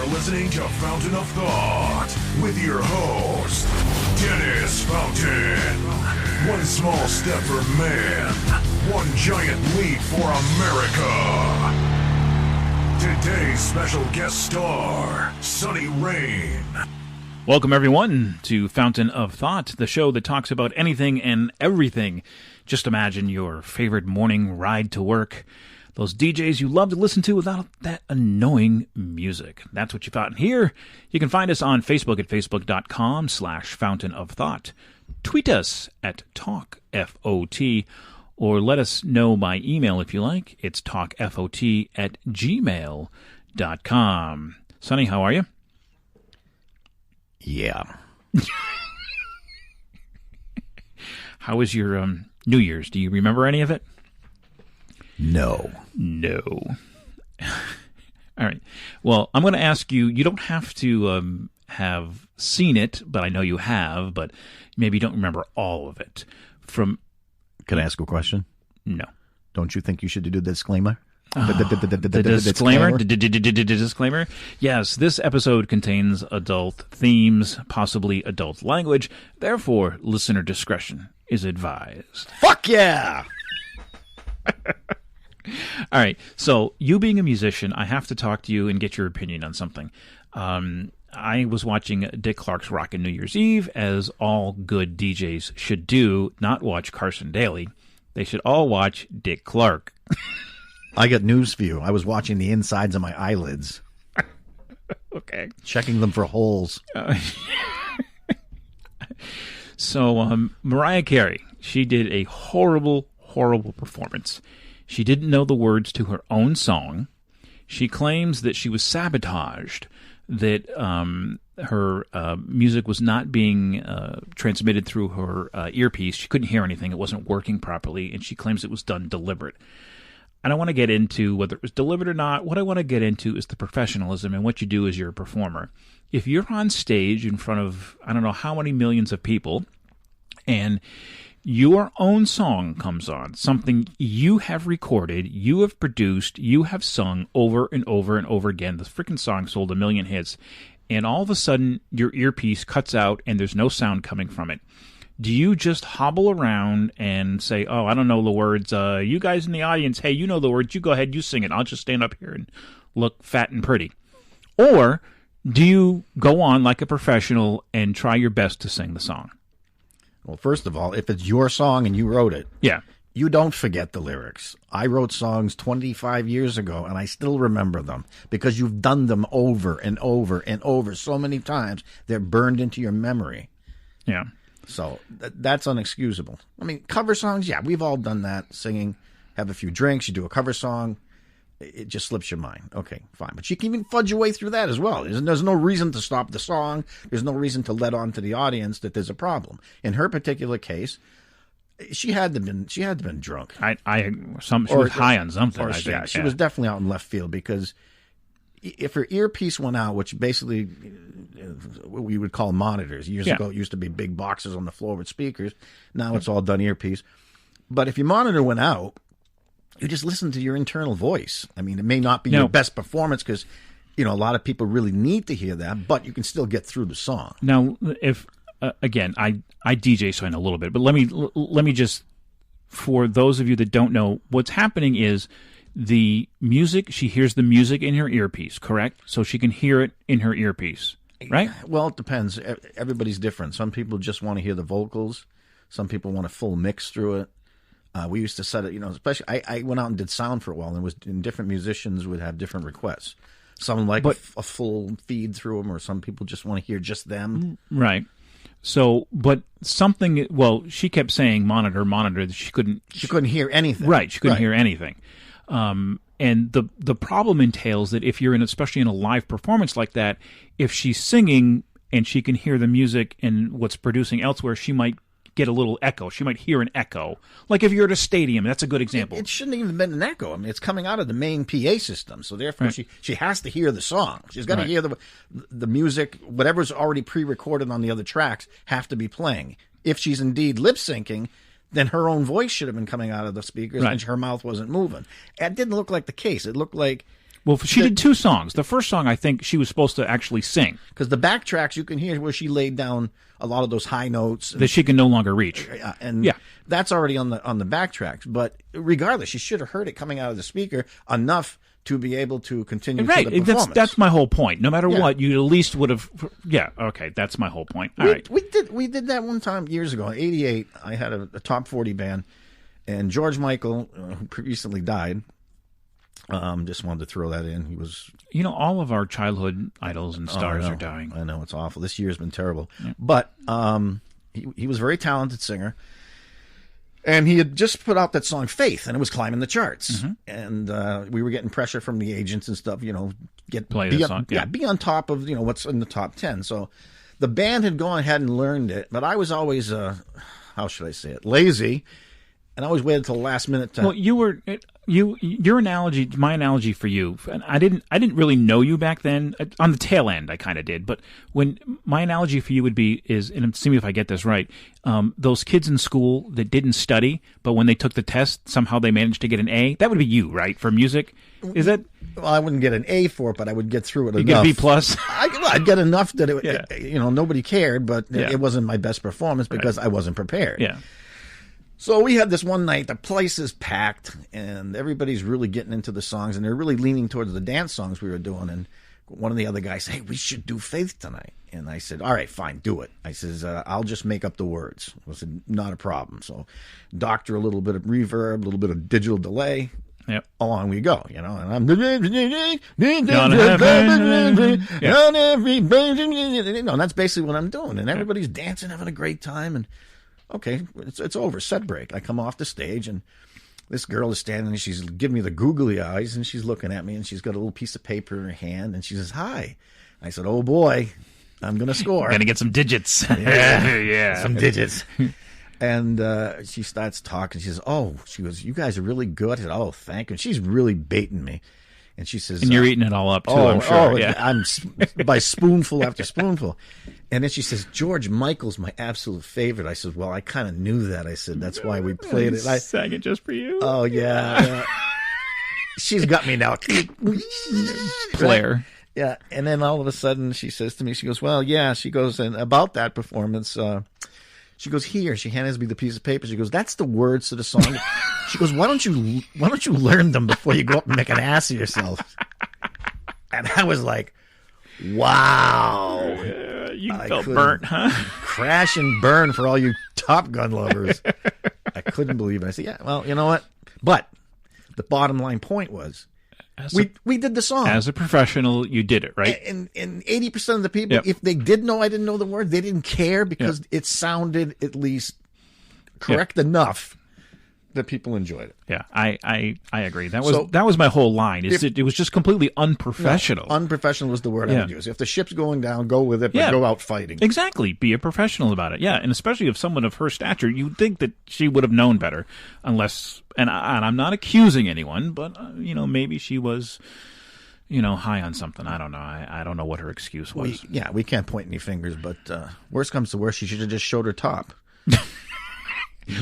are listening to Fountain of Thought with your host, Dennis Fountain. One small step for man, one giant leap for America. Today's special guest star, Sonny Rain. Welcome, everyone, to Fountain of Thought, the show that talks about anything and everything. Just imagine your favorite morning ride to work. Those DJs you love to listen to without that annoying music. That's what you found here. You can find us on Facebook at facebook.com/Fountain of Thought. Tweet us at TalkFOT, or let us know by email if you like. It's talkfot@gmail.com. Sonny, how are you? Yeah. How was your New Year's? Do you remember any of it? No. All right. Well, I'm going to ask you, you don't have to have seen it, but I know you have, but maybe you don't remember all of it. Can I ask a question? No. Don't you think you should do the disclaimer? The disclaimer? Disclaimer? Yes, this episode contains adult themes, possibly adult language. Therefore, listener discretion is advised. Fuck yeah! All right, so you being a musician, I have to talk to you and get your opinion on something. I was watching Dick Clark's Rockin' New Year's Eve, as all good DJs should do, not watch Carson Daly. They should all watch Dick Clark. I got news for you. I was watching the insides of my eyelids. Okay. Checking them for holes. So Mariah Carey, she did a horrible performance. She didn't know the words to her own song. She claims that she was sabotaged, that her music was not being transmitted through her earpiece. She couldn't hear anything. It wasn't working properly, and she claims it was done deliberate. I don't want to get into whether it was deliberate or not. What I want to get into is the professionalism and what you do as you're a performer. If you're on stage in front of, I don't know how many millions of people, and your own song comes on, something you have recorded, you have produced, you have sung over and over and over again. The freaking song sold 1 million hits, and all of a sudden your earpiece cuts out and there's no sound coming from it. Do you just hobble around and say, oh, I don't know the words. You guys in the audience, hey, you know the words. You go ahead, you sing it. I'll just stand up here and look fat and pretty. Or do you go on like a professional and try your best to sing the song? Well, first of all, if it's your song and you wrote it, yeah, you don't forget the lyrics. I wrote songs 25 years ago, and I still remember them because you've done them over and over and over so many times, they're burned into your memory. Yeah. So that's unexcusable. I mean, cover songs, yeah, we've all done that. Singing, have a few drinks, you do a cover song, it just slips your mind. Okay, fine. But you can even fudge your way through that as well. There's no reason to stop the song. There's no reason to let on to the audience that there's a problem. In her particular case, she had to been drunk. She was high on something, I think. Yeah, she was definitely out in left field, because if her earpiece went out, which basically what we would call monitors. Years ago, it used to be big boxes on the floor with speakers. Now it's all done earpiece. But if your monitor went out, you just listen to your internal voice. I mean, it may not be your best performance because, a lot of people really need to hear that, but you can still get through the song. Now, if again, I DJ, so I know a little bit, but let me just, for those of you that don't know, what's happening is the music. She hears the music in her earpiece, correct? So she can hear it in her earpiece, right? Well, it depends. Everybody's different. Some people just want to hear the vocals. Some people want a full mix through it. We used to set it, especially I went out and did sound for a while, and different musicians would have different requests. Some like a full feed through them, or some people just want to hear just them. Right. So, but something, she kept saying monitor, that she couldn't hear anything. Right. She couldn't hear anything. And the problem entails that if you're especially in a live performance like that, if she's singing and she can hear the music and what's producing elsewhere, she might get a little echo. She might hear an echo. Like if you're at a stadium, that's a good example. It shouldn't even have been an echo. I mean, it's coming out of the main PA system, so therefore she has to hear the song. She's got to hear the music, whatever's already pre-recorded on the other tracks, have to be playing. If she's indeed lip-syncing, then her own voice should have been coming out of the speakers, and her mouth wasn't moving. It didn't look like the case. It looked like Well, she did 2 songs. The first song, I think, she was supposed to actually sing. Because the backtracks, you can hear where she laid down a lot of those high notes. That she can no longer reach. And that's already on the backtracks. But regardless, she should have heard it coming out of the speaker enough to be able to continue to the performance. That's my whole point. No matter what, you at least would have... Yeah, okay, that's my whole point. All right. We did that one time years ago. In 88, I had a top 40 band, and George Michael, who recently died, just wanted to throw that in. He was... all of our childhood idols and stars are dying. I know, it's awful. This year's been terrible. Yeah. But he was a very talented singer. And he had just put out that song Faith, and it was climbing the charts. Mm-hmm. And we were getting pressure from the agents and stuff, be on top of, what's in the top 10. So the band had gone ahead and learned it, but I was always, how should I say it, lazy. And I always waited till the last minute to... Well, your analogy, my analogy for you, and I didn't really know you back then. On the tail end, I kind of did. But when my analogy for you would be is, and see me if I get this right, those kids in school that didn't study, but when they took the test, somehow they managed to get an A. That would be you, right, for music? Is that? Well, I wouldn't get an A for it, but I would get through it enough. You get a B plus. I'd get enough that nobody cared, but it wasn't my best performance because I wasn't prepared. Yeah. So we had this one night, the place is packed, and everybody's really getting into the songs, and they're really leaning towards the dance songs we were doing. And one of the other guys said, hey, we should do Faith tonight. And I said, all right, fine, do it. I says, I'll just make up the words. I said, not a problem. So doctor a little bit of reverb, a little bit of digital delay. Yep. Along we go, and I'm and that's basically what I'm doing. And everybody's dancing, having a great time, and okay, it's over. Set break. I come off the stage, and this girl is standing, and she's giving me the googly eyes, and she's looking at me, and she's got a little piece of paper in her hand, and she says, hi. I said, oh, boy, I'm going to score. Going to get some digits. Yeah, some digits. And she starts talking. She says, she goes, you guys are really good. I said, oh, thank you. And she's really baiting me. And she says... And you're eating it all up, too, I'm sure. I'm by spoonful after spoonful. And then she says, George Michael's my absolute favorite. I said, well, I kind of knew that. I said, that's why we played it. I sang it just for you. Oh, yeah. She's got me now. Claire. Yeah. And then all of a sudden she says to me, she goes, well, yeah. She goes, and about that performance, she goes, here. She hands me the piece of paper. She goes, that's the words to the song. She goes, why don't you learn them before you go up and make an ass of yourself? And I was like, wow. You felt burnt, huh? Crash and burn for all you Top Gun lovers. I couldn't believe it. I said, yeah, well, you know what? But the bottom line point was, we did the song. As a professional, you did it, right? And 80% of the people, if they did know I didn't know the word, they didn't care because it sounded at least correct enough that people enjoyed it. Yeah, I agree. That was my whole line. It was just completely unprofessional. No, unprofessional was the word I would use. If the ship's going down, go with it, but go out fighting. Exactly. Be a professional about it. Yeah, and especially if someone of her stature, you'd think that she would have known better, unless. And I'm not accusing anyone, but maybe she was. High on something. I don't know. I don't know what her excuse was. We can't point any fingers, but worst comes to worst, she should have just showed her top.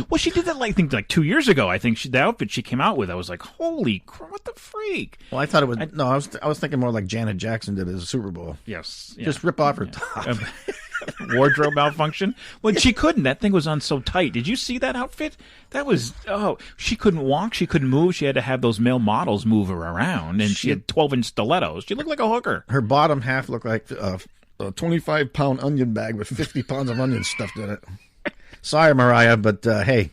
Well, she did that, I think 2 years ago. I think the outfit she came out with, I was like, holy crap, what the freak? Well, I thought it was, I was thinking more like Janet Jackson did at the Super Bowl. Yes. Yeah. Just rip off her top. Wardrobe malfunction? Well, she couldn't. That thing was on so tight. Did you see that outfit? That was, she couldn't walk. She couldn't move. She had to have those male models move her around, and she had 12-inch stilettos. She looked like a hooker. Her bottom half looked like a 25-pound onion bag with 50 pounds of onions stuffed in it. Sorry, Mariah, but hey,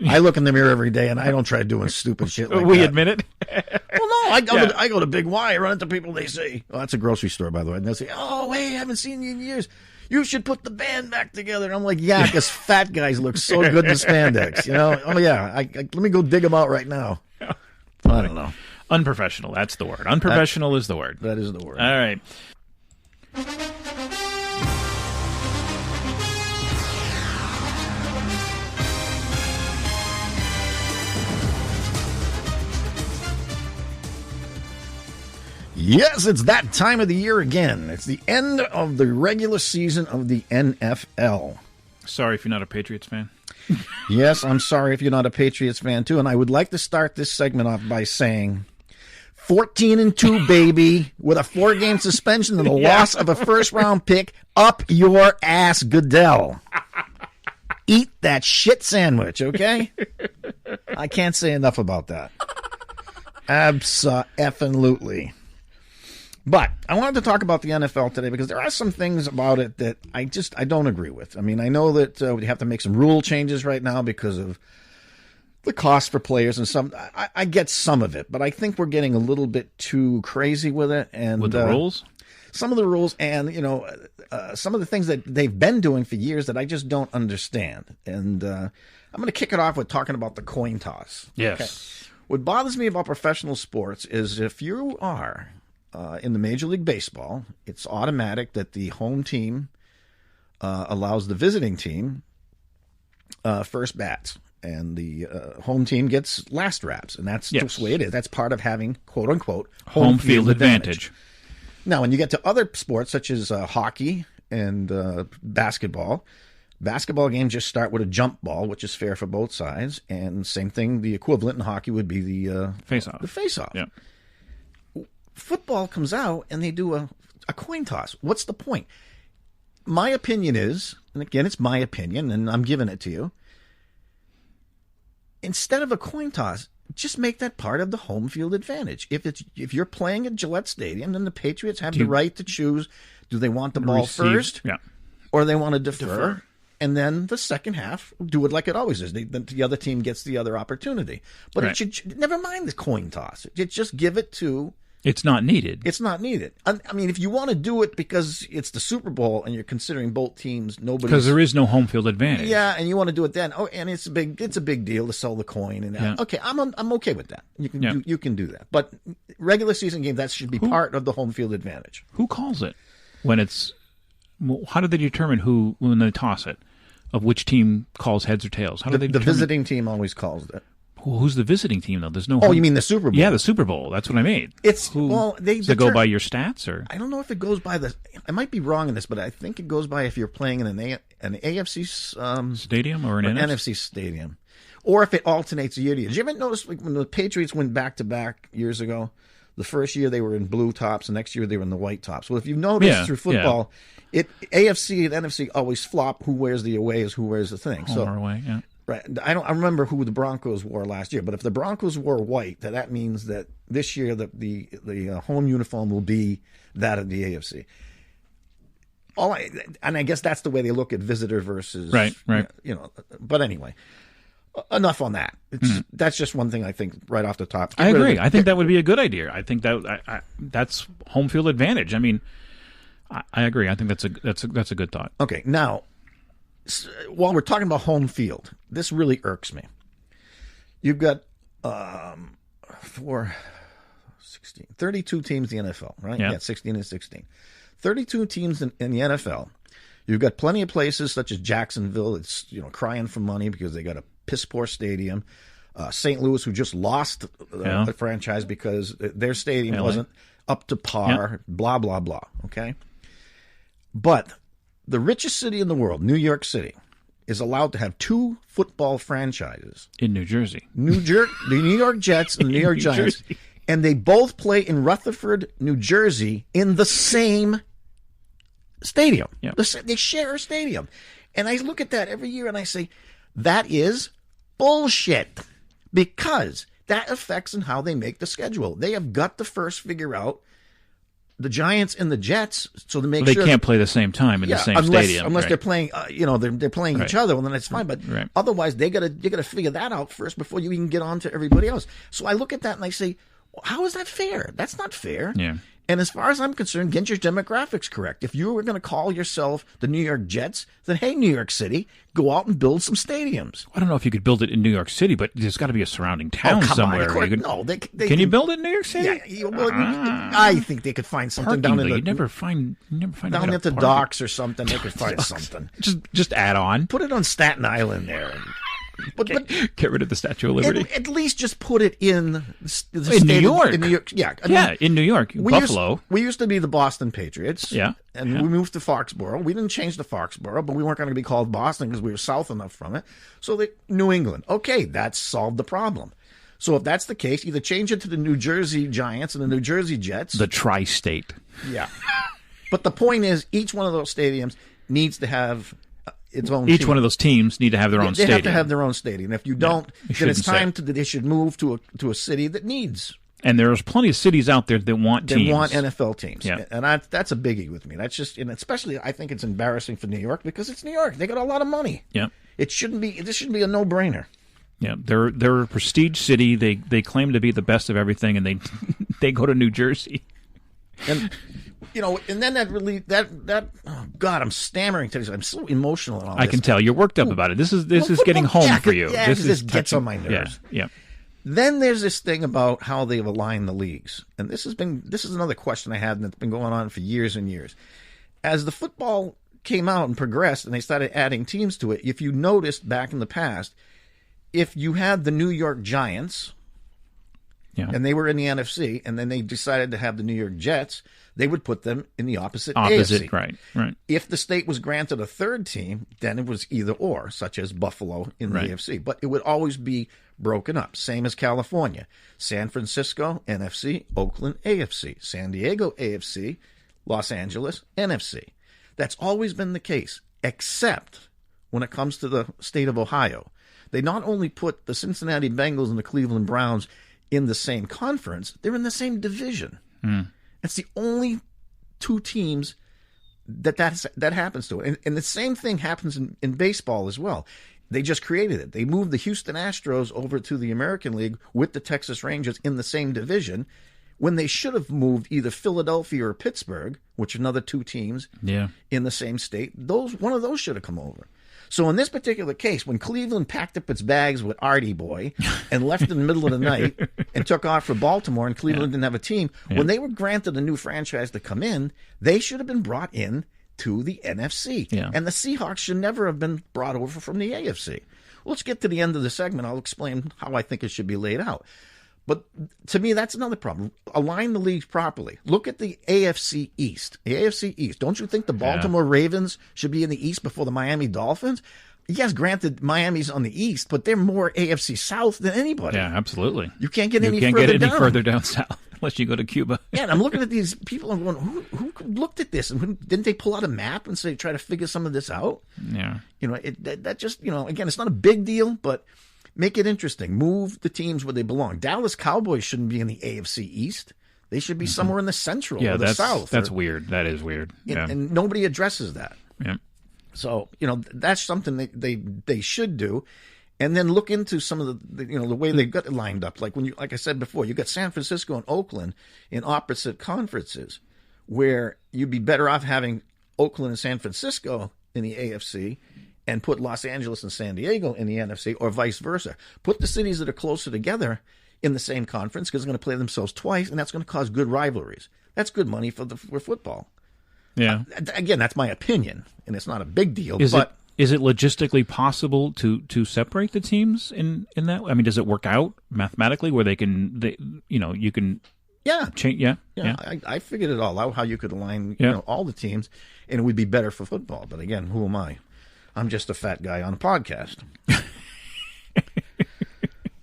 I look in the mirror every day, and I don't try doing stupid shit like that. We admit it? Well, no, I go to Big Y, I run into people, they say, that's a grocery store, by the way, and they'll say, oh, hey, I haven't seen you in years. You should put the band back together. And I'm like, yeah, because fat guys look so good in spandex, Oh, yeah, let me go dig them out right now. I don't know. Unprofessional, that's the word. Unprofessional is the word. That is the word. All right. Yes, it's that time of the year again. It's the end of the regular season of the NFL. Sorry if you're not a Patriots fan. Yes, I'm sorry if you're not a Patriots fan, too. And I would like to start this segment off by saying, 14-2, baby, with a 4-game suspension and the loss of a first-round pick up your ass, Goodell. Eat that shit sandwich, okay? I can't say enough about that. Abso-effing-lutely. But I wanted to talk about the NFL today because there are some things about it that I don't agree with. I mean, I know that we have to make some rule changes right now because of the cost for players and some. I get some of it, but I think we're getting a little bit too crazy with it. And with the rules? Some of the rules and, some of the things that they've been doing for years that I just don't understand. And I'm going to kick it off with talking about the coin toss. Yes. Okay? What bothers me about professional sports is if you are in the Major League Baseball, it's automatic that the home team allows the visiting team first bats. And the home team gets last wraps. And that's just the way it is. That's part of having, quote unquote, home field advantage. Now, when you get to other sports such as hockey and basketball games just start with a jump ball, which is fair for both sides. And same thing, the equivalent in hockey would be the face-off. The face-off. Yeah. Football comes out and they do a coin toss. What's the point? My opinion is, and again, it's my opinion, and I'm giving it to you. Instead of a coin toss, just make that part of the home field advantage. If you're playing at Gillette Stadium, then the Patriots have the right to choose: do they want the ball first, or they want to defer? And then the second half, do it like it always is. The other team gets the other opportunity. But it should never mind the coin toss. Just give it to. It's not needed. It's not needed. I mean, if you want to do it because it's the Super Bowl and you're considering both teams, because there is no home field advantage. Yeah, and you want to do it then. Oh, and it's a big deal to sell the coin. And okay, I'm okay with that. You can do that. But regular season game, that should be part of the home field advantage. Who calls it when it's? How do they determine when they toss it, of which team calls heads or tails? How do they determine? The visiting team always calls it. Well, who's the visiting team, though? There's no. Oh, you mean the Super Bowl? Yeah, the Super Bowl. That's what I mean. Does it go by your stats, or I don't know if it goes by the. I might be wrong in this, but I think it goes by if you're playing in an AFC stadium or an NFC stadium, or if it alternates year to year. Did you ever notice when the Patriots went back to back years ago? The first year they were in blue tops, the next year they were in the white tops. Well, if you've noticed through football, AFC and NFC always flop. Who wears the away is who wears the thing. Home or away, yeah. Right. I remember who the Broncos wore last year, but if the Broncos wore white, that means that this year the home uniform will be that of the AFC. And I guess that's the way they look at visitor versus right. But anyway, enough on that. That's just one thing I think right off the top. I agree. I think that would be a good idea. I think that that's home field advantage. I mean, I agree. I think that's a good thought. Okay, now. While we're talking about home field, this really irks me. You've got 32 teams in the NFL, right? Yeah, 16 and 16. 32 teams in the NFL. You've got plenty of places such as Jacksonville. It's crying for money because they got a piss poor stadium. St. Louis, who just lost the franchise because their stadium wasn't up to par. Yeah. Blah blah blah. Okay, but the richest city in the world, New York City, is allowed to have 2 football franchises. In New Jersey. The New York Jets and the New York Giants. Jersey. And they both play in Rutherford, New Jersey in the same stadium. Yep. They share a stadium. And I look at that every year and I say, that is bullshit. Because that affects in how they make the schedule. They have got to first figure out the Giants and the Jets, so to make sure they can't play the same time in the same stadium, unless they're playing. They're playing each other. Well, then it's fine. But otherwise, you got to figure that out first before you even get on to everybody else. So I look at that and I say, how is that fair? That's not fair. Yeah. And as far as I'm concerned, get your demographics correct. If you were going to call yourself the New York Jets, then hey, New York City, go out and build some stadiums. I don't know if you could build it in New York City, but there's got to be a surrounding town somewhere. Can you build it in New York City? Yeah, well, I think they could find something down in the. You'd never find down at the docks or something. They could find something. Just add on. Put it on Staten Island there. But get rid of the Statue of Liberty. At least just put it in New York. In New York, yeah. In New York, Buffalo. We used to be the Boston Patriots. Yeah. And we moved to Foxborough. We didn't change to Foxborough, but we weren't going to be called Boston because we were south enough from it. So New England. Okay, that solved the problem. So if that's the case, either change it to the New Jersey Giants and the New Jersey Jets. The tri-state. Yeah. But the point is, each one of those stadiums needs to have its own Each team. one of those teams need to have their own They stadium. have to have their own stadium. If you don't, you then it's shouldn't time that they should move to a city that needs. And there's plenty of cities out there that want teams. They want NFL teams. Yeah. And that's a biggie with me. That's just, and especially I think it's embarrassing for New York because it's New York. They got a lot of money. Yeah. This shouldn't be a no-brainer. Yeah, they're a prestige city. They claim to be the best of everything, and they go to New Jersey. And and then that oh God, I'm stammering today. I'm so emotional and all I can tell you're worked up about it. This is getting home for you. Yeah, this gets on my nerves. Yeah. Then there's this thing about how they've aligned the leagues, and this is another question I had, and it's been going on for years and years. As the football came out and progressed, and they started adding teams to it, if you noticed back in the past, if you had the New York Giants, and they were in the NFC, and then they decided to have the New York Jets, they would put them in the opposite AFC. Right. If the state was granted a third team, then it was either or, such as Buffalo in the AFC. But it would always be broken up, same as California. San Francisco, NFC, Oakland, AFC, San Diego, AFC, Los Angeles, NFC. That's always been the case, except when it comes to the state of Ohio. They not only put the Cincinnati Bengals and the Cleveland Browns in the same conference, they're in the same division. It's the only two teams that happens to. And the same thing happens in baseball as well. They just created it. They moved the Houston Astros over to the American League with the Texas Rangers in the same division when they should have moved either Philadelphia or Pittsburgh, which are another two teams in the same state. One of those should have come over. So in this particular case, when Cleveland packed up its bags with Artie Boy and left in the middle of the night and took off for Baltimore, and Cleveland didn't have a team, when they were granted a new franchise to come in, they should have been brought in to the NFC. And the Seahawks should never have been brought over from the AFC. Well, let's get to the end of the segment. I'll explain how I think it should be laid out. But to me, that's another problem. Align the leagues properly. Look at the AFC East. The AFC East. Don't you think the Baltimore Ravens should be in the East before the Miami Dolphins? Yes, granted, Miami's on the East, but they're more AFC South than anybody. Yeah, absolutely. You can't get any further down south unless you go to Cuba. Yeah, and I'm looking at these people and going, who looked at this? And didn't they pull out a map and say, try to figure some of this out? Yeah. That just, again, it's not a big deal, but make it interesting. Move the teams where they belong. Dallas Cowboys shouldn't be in the AFC East. They should be somewhere in the Central or the South. That's weird. That is weird. And nobody addresses that. Yeah. So, that's something they should do. And then look into some of the way they got it lined up. Like like I said before, you got San Francisco and Oakland in opposite conferences, where you'd be better off having Oakland and San Francisco in the AFC and put Los Angeles and San Diego in the NFC, or vice versa. Put the cities that are closer together in the same conference, because they're going to play themselves twice, and that's going to cause good rivalries. That's good money for football. Yeah. Again, that's my opinion, and it's not a big deal. Is it logistically possible to separate the teams in that? I mean, does it work out mathematically where you can change? Yeah. I figured it all out, how you could align all the teams, and it would be better for football. But again, who am I? I'm just a fat guy on a podcast.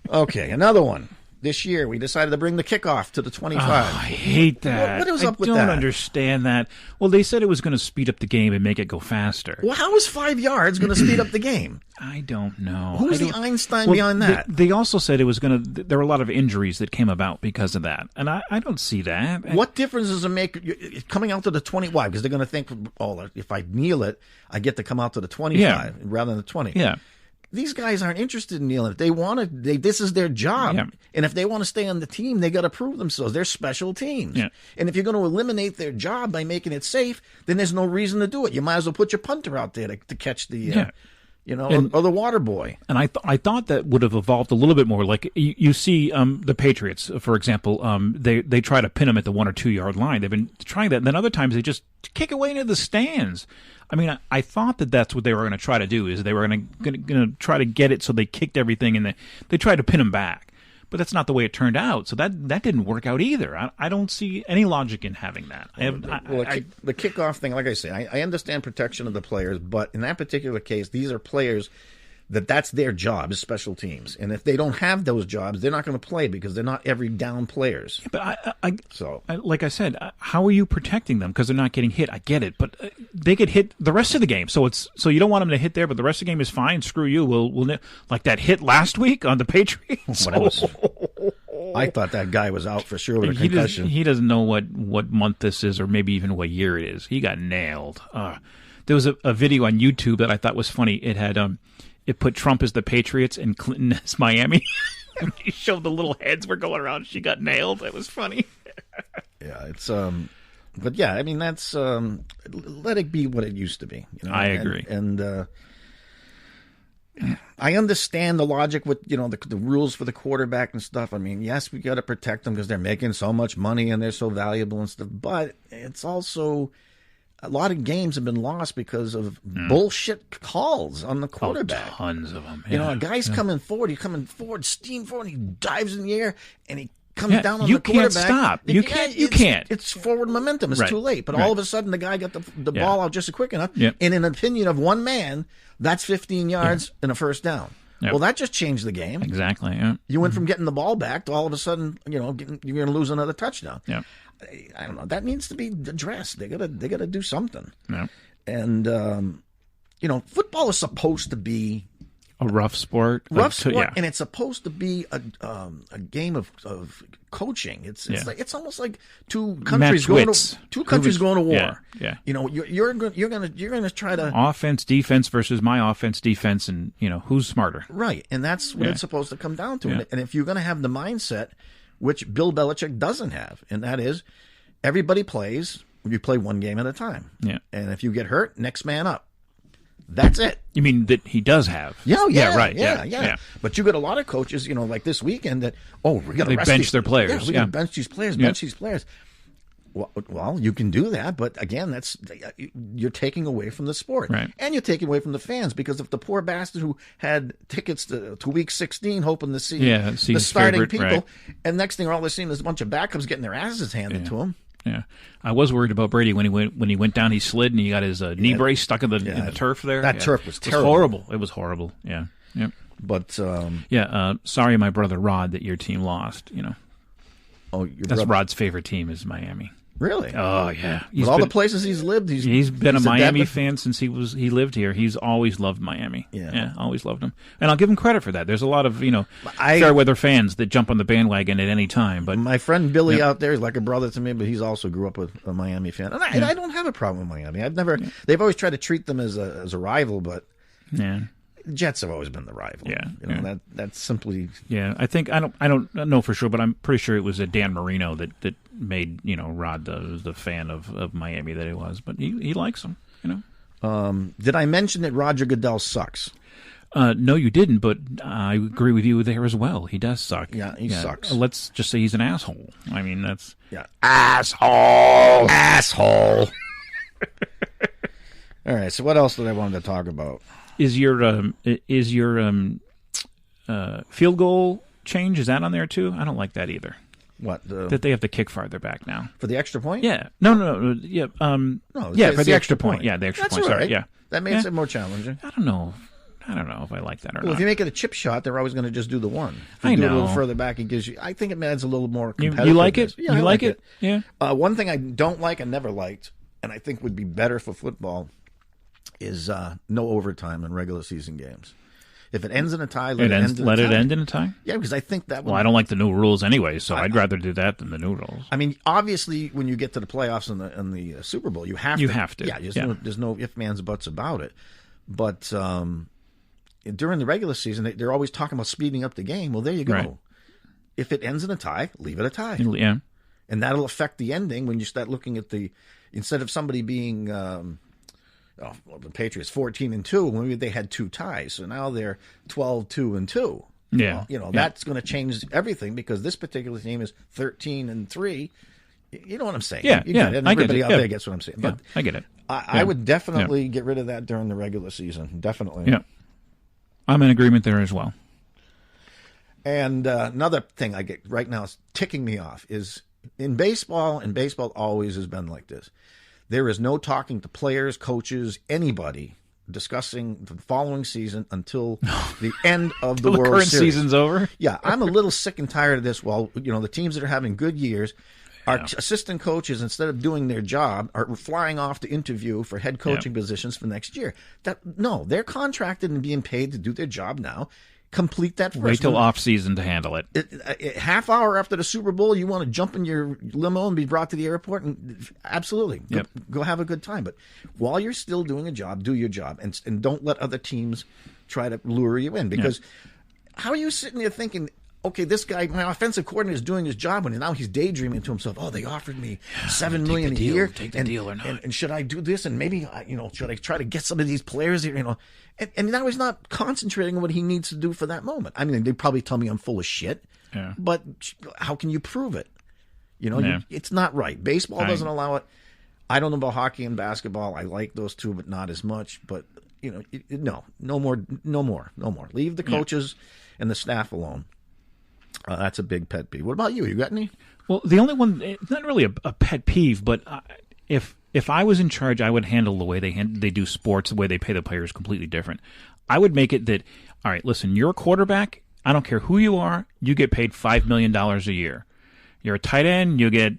Okay, another one. This year, we decided to bring the kickoff to the 25. Oh, I hate that. What was up with that? I don't understand that. Well, they said it was going to speed up the game and make it go faster. Well, how is 5 yards going to speed up the game? I don't know. Who's the Einstein behind that? They also said it was going to. There were a lot of injuries that came about because of that, and I don't see that. What difference does it make coming out to the 20? Why? Because they're going to think, if I kneel it, I get to come out to the 25 rather than the 20. Yeah. These guys aren't interested in kneeling. If they want to, this is their job. Yeah. And if they want to stay on the team, they got to prove themselves. They're special teams. Yeah. And if you're going to eliminate their job by making it safe, then there's no reason to do it. You might as well put your punter out there to catch the, or the water boy. And I thought that would have evolved a little bit more. Like you see the Patriots, for example, they try to pin them at the 1 or 2 yard line. They've been trying that. And then other times they just kick away into the stands. I mean, I thought that's what they were going to try to do, is they were going to try to get it so they kicked everything and they tried to pin them back. But that's not the way it turned out. So that didn't work out either. I don't see any logic in having that. The kickoff thing, like I say, I understand protection of the players, but in that particular case, these are players that's their job is special teams. And if they don't have those jobs, they're not going to play because they're not every down players. Yeah, but like I said, how are you protecting them? Because they're not getting hit. I get it, but they get hit the rest of the game. So you don't want them to hit there, but the rest of the game is fine. Screw you. We'll like that hit last week on the Patriots. I thought that guy was out for sure with a concussion. He doesn't know what month this is, or maybe even what year it is. He got nailed. There was a video on YouTube that I thought was funny. It had it put Trump as the Patriots and Clinton as Miami. And he showed the little heads were going around. She got nailed. It was funny. Yeah, it's but yeah, I mean that's let it be what it used to be. You know? I agree. And I understand the logic with the rules for the quarterback and stuff. I mean, yes, we got to protect them because they're making so much money and they're so valuable and stuff. But it's also a lot of games have been lost because of bullshit calls on the quarterback. Tons of them. A guy's coming forward. He's coming forward, steam forward, and he dives in the air and he comes down on the quarterback. You can't stop. You can't. It's forward momentum. It's too late. But all of a sudden, the guy got the ball out just quick enough. Yep. In an opinion of one man, that's 15 yards and a first down. Yep. Well, that just changed the game. Exactly. Yeah. You went from getting the ball back to all of a sudden, you're going to lose another touchdown. Yeah. I don't know. That needs to be addressed. They gotta do something. Yeah. And football is supposed to be a rough sport. And it's supposed to be a game of coaching. It's almost like two countries going to war. Yeah. You're gonna try to offense defense versus my offense defense, and who's smarter. Right, and that's what it's supposed to come down to. Yeah. And if you're gonna have the mindset, which Bill Belichick doesn't have, and that is everybody plays. You play one game at a time. Yeah. And if you get hurt, next man up. That's it. You mean that he does have? Yeah, right. Yeah. But you got a lot of coaches, like this weekend that, we got to bench their players. Yeah, we got to bench these players, these players. Well, you can do that, but again, you're taking away from the sport. Right. And you're taking away from the fans, because if the poor bastard who had tickets to week 16 hoping to see the starting people, and next thing all they're seeing is a bunch of backups getting their asses handed to them. Yeah, I was worried about Brady when he went down. He slid and he got his knee brace stuck in the turf there. That turf was terrible. It was horrible. Yeah, yeah. But sorry, my brother Rod, that your team lost. That's Rod's favorite team is Miami. Really? Oh yeah. With all the places he's lived, he's been a Miami fan since he lived here. He's always loved Miami. Yeah, always loved him, and I'll give him credit for that. There's a lot of fair weather fans that jump on the bandwagon at any time. But my friend Billy out there is like a brother to me, but he's also grew up with a Miami fan, and I don't have a problem with Miami. I've never. They've always tried to treat them as a rival, but Jets have always been the rival. That's simply. Yeah, I think I don't know for sure, but I'm pretty sure it was Dan Marino that made Rod the fan of Miami that he was, but he likes him. Did I mention that Roger Goodell sucks? No, you didn't, but I agree with you there as well. He does suck. Yeah, he sucks. Let's just say he's an asshole. I mean, that's asshole. All right. So what else did I want to talk about? Is your field goal change, is that on there too? I don't like that either. What? That they have to kick farther back now. For the extra point? Yeah. No. Yeah. For the extra point. Yeah, the extra That's point. All right. Sorry. Yeah. That makes it more challenging. I don't know if I like that or not. Well, if you make it a chip shot, they're always going to just do the one. If I you know. do it a little further back, it gives you. I think it adds a little more competitive. You like it? Yeah, you like it? Yeah. One thing I don't like and never liked, and I think would be better for football, is no overtime in regular season games. If it ends in a tie, let it end in a tie. Yeah, because I think that would... Well, I don't like the new rules anyway, so I'd rather do that than the new rules. I mean, obviously, when you get to the playoffs and the Super Bowl, you have to. Yeah, there's no ifs, ands, buts about it. But during the regular season, they're always talking about speeding up the game. Well, there you go. Right. If it ends in a tie, leave it a tie. Yeah. And that'll affect the ending when you start looking at instead of somebody being... the Patriots 14-2. Maybe they had 2 ties, so now they're 12-2-2. Yeah, that's going to change everything because this particular team is 13-3. You know what I'm saying? Yeah, you get it. And everybody out there gets what I'm saying. But I get it. I would definitely get rid of that during the regular season. Definitely. Yeah, I'm in agreement there as well. And another thing I get right now is ticking me off is in baseball, and baseball always has been like this. There is no talking to players, coaches, anybody discussing the following season until the end of the The World current Series. season's over. Yeah, I'm a little sick and tired of this. Well, the teams that are having good years, our assistant coaches, instead of doing their job, are flying off to interview for head coaching positions for next year. No, they're contracted and being paid to do their job now. Complete that first. Wait till off season to handle it. Half hour after the Super Bowl, you want to jump in your limo and be brought to the airport, and absolutely, go have a good time. But while you're still doing a job, do your job, and don't let other teams try to lure you in. Because how are you sitting there thinking, okay, this guy, my offensive coordinator, is doing his job, and now he's daydreaming to himself, oh, they offered me $7 million a year. Take the deal or not. And should I do this? And maybe, should I try to get some of these players here, And now he's not concentrating on what he needs to do for that moment. I mean, they probably tell me I'm full of shit, but how can you prove it? It's not right. Baseball doesn't allow it. I don't know about hockey and basketball. I like those two, but not as much. But, no more. Leave the coaches and the staff alone. That's a big pet peeve. What about you? You got any? Well, the only one, it's not really a pet peeve, but if I was in charge, I would handle the way they do sports, the way they pay the players completely different. I would make it that, all right, listen, you're a quarterback. I don't care who you are. You get paid $5 million a year. You're a tight end. You get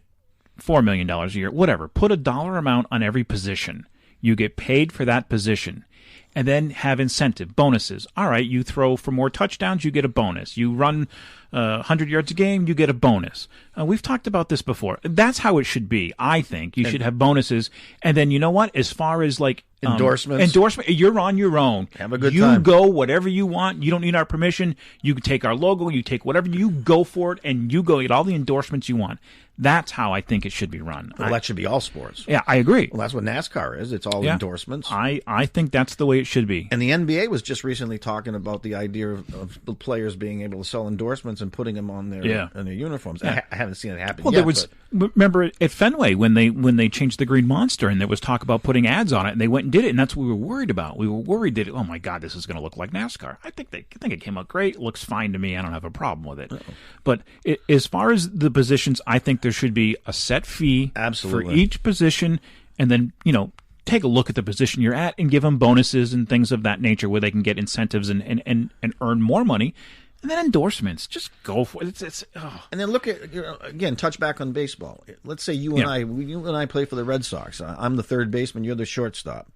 $4 million a year. Whatever. Put a dollar amount on every position. You get paid for that position. And then have incentive, bonuses. All right, you throw for more touchdowns, you get a bonus. You run 100 yards a game, you get a bonus. We've talked about this before. That's how it should be, I think. You should have bonuses. And then, you know what? As far as like endorsements, you're on your own. Have a good time. You go whatever you want. You don't need our permission. You can take our logo. You take whatever. You go for it, and you go get all the endorsements you want. That's how I think it should be run. Well, that should be all sports. Yeah, I agree. Well, that's what NASCAR is. It's all endorsements. I think that's the way it should be. And the NBA was just recently talking about the idea of the players being able to sell endorsements and putting them on their uniforms. I haven't seen it happen yet. Remember at Fenway when they changed the Green Monster and there was talk about putting ads on it, and they went and did it, and that's what we were worried about. We were worried that, oh my God, this is going to look like NASCAR. I think it came out great. It looks fine to me. I don't have a problem with it. Uh-oh. But as far as the positions, I think there should be a set fee for each position, and then take a look at the position you're at and give them bonuses and things of that nature where they can get incentives and earn more money. And then endorsements, just go for it. And then look at, again, touch back on baseball. Let's say you and I play for the Red Sox. I'm the third baseman. You're the shortstop.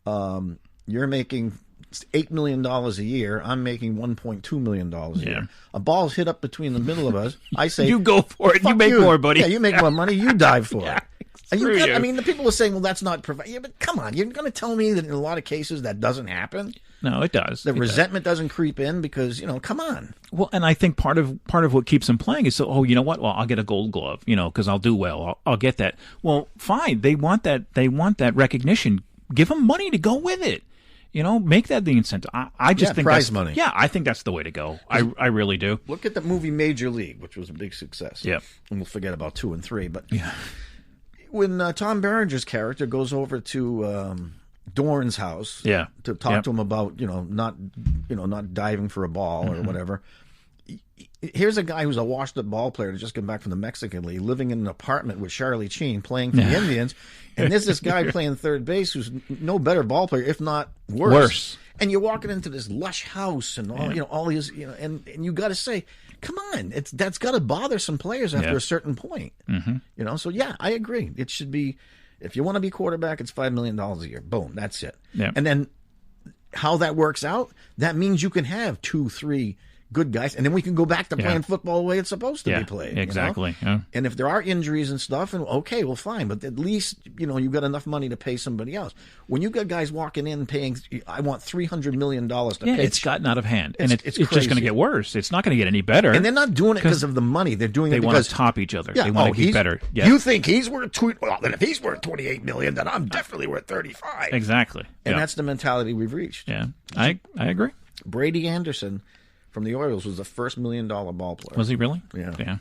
You're making $8 million a year. I'm making $1.2 million a year. A ball's hit up between the middle of us. I say, you go for it. You make more, buddy. Yeah, you make more money. You dive for it. You. I mean, the people are saying, well, that's not provided. Yeah, but come on. You're going to tell me that in a lot of cases that doesn't happen? No, it does. The resentment doesn't creep in because, come on. Well, and I think part of what keeps them playing is, you know what? Well, I'll get a Gold Glove, because I'll do well. I'll get that. Well, fine. They want that recognition. Give them money to go with it. Make that the incentive. I just think prize money. Yeah, I think that's the way to go. I really do. Look at the movie Major League, which was a big success. Yeah. And we'll forget about 2 and 3. But when Tom Berenger's character goes over to Dorn's house to talk to him about, not diving for a ball or whatever. Here's a guy who's a washed-up ball player that just came back from the Mexican League, living in an apartment with Charlie Sheen, playing for the Indians, and there's this guy playing third base who's no better ball player, if not worse. And you're walking into this lush house and all, all these, and you got to say, come on, that's got to bother some players after a certain point, So I agree. It should be, if you want to be quarterback, it's $5 million a year. Boom, that's it. Yeah. And then how that works out, that means you can have 2, 3 good guys, and then we can go back to playing football the way it's supposed to be played. Exactly. And if there are injuries and stuff, and okay, well, fine, but at least you've got enough money to pay somebody else. When you got guys walking in paying, I want $300 million to pay. It's gotten out of hand, and it's just going to get worse. It's not going to get any better. And they're not doing it because of the money. They're doing it because they want to top each other. They want to get better. Yeah. You think he's worth then if he's worth $28 million, then I'm definitely worth $35. Exactly. And that's the mentality we've reached. Yeah, I agree. Brady Anderson from the Orioles was the first $1 million ball player. Was he really? Yeah.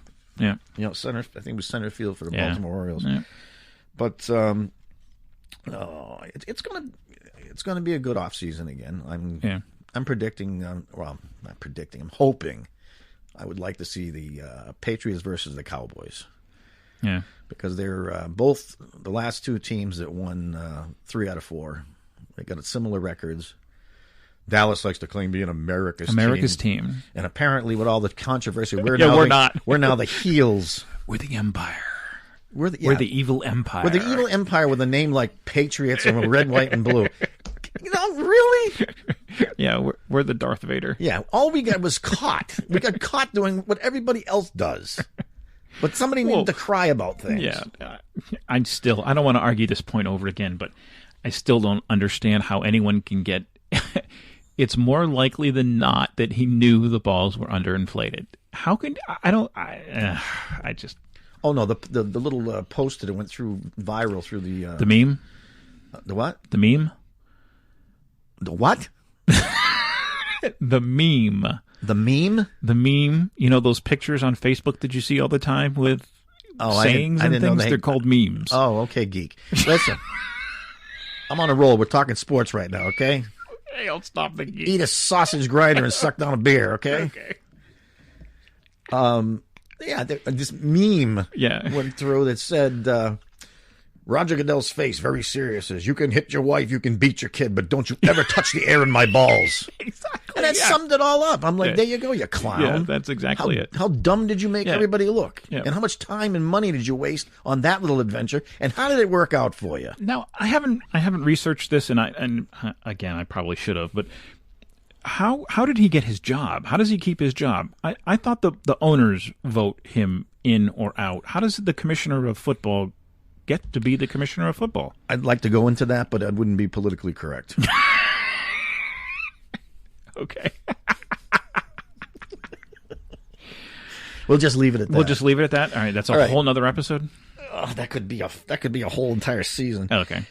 Center. I think it was center field for the Baltimore Orioles. Yeah. But it's gonna be a good off season again. I'm predicting. Not predicting. I'm hoping. I would like to see the Patriots versus the Cowboys. Yeah. Because they're both the last two teams that won 3 out of 4 They got similar records. Dallas likes to claim being America's team. And apparently with all the controversy, we're not. We're now the heels. We're the Empire. We're the evil empire. We're the evil empire with a name like Patriots and we're red, white, and blue. Really? Yeah, we're the Darth Vader. Yeah, all we got was caught. We got caught doing what everybody else does. But somebody needed to cry about things. Yeah, I don't want to argue this point over again, but I still don't understand how anyone can get... It's more likely than not that he knew the balls were underinflated. How can... I just... Oh, no, the little post that went viral through the... the meme? The what? The meme? The what? The meme. The meme? The meme. You know those pictures on Facebook that you see all the time with sayings and things? They're called memes. Oh, okay, geek. Listen, I'm on a roll. We're talking sports right now, okay? Hey, I'll stop the geek. Eat a sausage grinder and suck down a beer, okay? Okay. Yeah, this meme went through that said... Roger Goodell's face, very serious, says, you can hit your wife, you can beat your kid, but don't you ever touch the air in my balls. Exactly. And that summed it all up. I'm like, there you go, you clown. Yeah, that's exactly it. How dumb did you make everybody look? Yeah. And how much time and money did you waste on that little adventure? And how did it work out for you? Now, I haven't researched this, and again, I probably should have, but how did he get his job? How does he keep his job? I thought the owners vote him in or out. How does the commissioner of football get to be the commissioner of football? I'd like to go into that, but I wouldn't be politically correct. Okay. We'll just leave it at that. We'll just leave it at that? All right, that's a whole nother episode? Oh, that could be a whole entire season. Okay.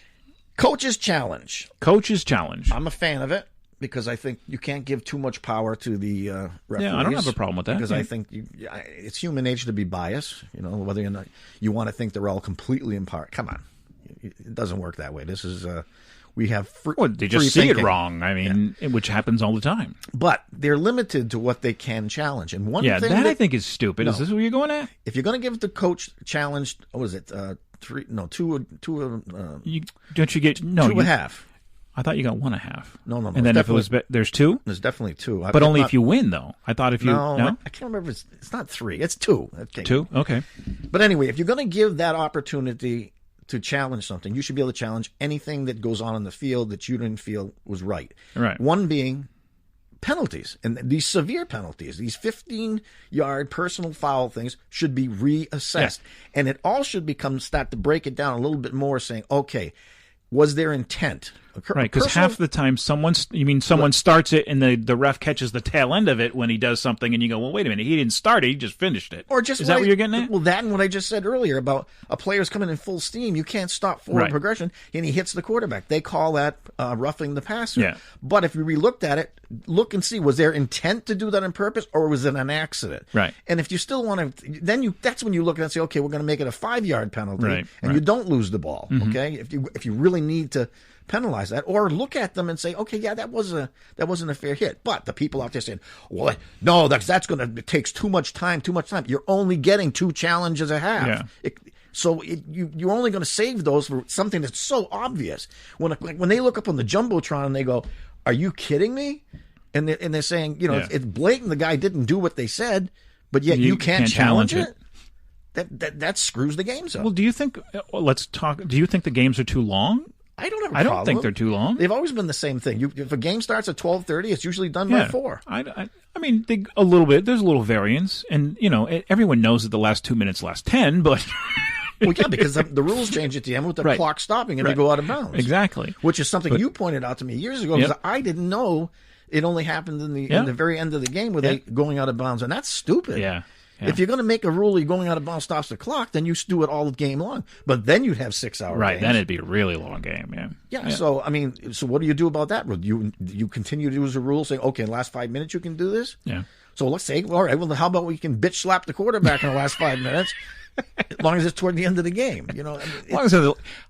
Coach's Challenge. Coach's Challenge. I'm a fan of it because I think you can't give too much power to the referees. Yeah, I don't have a problem with that. Because I think it's human nature to be biased. You know, whether or not you want to think they're all completely impartial. Come on. It doesn't work that way. This is... we have they just see it wrong. I mean, which happens all the time. But they're limited to what they can challenge. And one thing that I think is stupid. Is this what you're going at? If you're going to give the coach challenge, what is it? Two. Don't you get 2.5? I thought you got 1.5. No. And then if it was, there's 2. There's definitely 2. But only if you win, though. I thought if you no, I can't remember. It's not 3. It's 2. 2. Okay. But anyway, if you're going to give that opportunity to challenge something, you should be able to challenge anything that goes on in the field that you didn't feel was right. Right. One being penalties, and these severe penalties, these 15-yard personal foul things should be reassessed. Yeah. And it all should start to break it down a little bit more, saying, okay, was there intent? Right, because half the time someone starts it and the ref catches the tail end of it when he does something, and you go, well, wait a minute, he didn't start it, he just finished it. Or just is that what you're getting at? Well, that and what I just said earlier about a player's coming in full steam, you can't stop forward progression, and he hits the quarterback. They call that roughing the passer. Yeah. But if you re-looked at it, look and see, was there intent to do that on purpose, or was it an accident? Right. And if you still want to, then that's when you look at it and say, okay, we're going to make it a 5-yard penalty, and you don't lose the ball. Mm-hmm. Okay, if you really need to penalize that, or look at them and say, okay, yeah, that wasn't a fair hit. But the people out there saying, well, no, it takes too much time. You're only getting 2 challenges a half. Yeah. You're only going to save those for something that's so obvious. When they look up on the Jumbotron and they go, are you kidding me? And they're saying, it's blatant. The guy didn't do what they said, but yet you can't challenge it. That screws the games up. Well, do you think? Let's talk. Do you think the games are too long? I don't have a problem. I don't think they're too long. They've always been the same thing. If a game starts at 12:30, it's usually done by 4. I mean, a little bit. There's a little variance, and everyone knows that the last 2 minutes last 10, but. Well, yeah, because the rules change at the end with the clock stopping and they go out of bounds. Exactly. Which is something you pointed out to me years ago because I didn't know it only happened in the very end of the game where they going out of bounds, and that's stupid. Yeah. Yeah. If you're going to make a rule you're going out of bounds stops the clock, then you do it all game long. But then you'd have 6-hour games. Right, then it'd be a really long game, Yeah, so, what do you do about that? You continue to use a rule saying, okay, in the last 5 minutes you can do this? Yeah. So let's say, all right, well, how about we can bitch slap the quarterback in the last 5 minutes? As long as it's toward the end of the game, how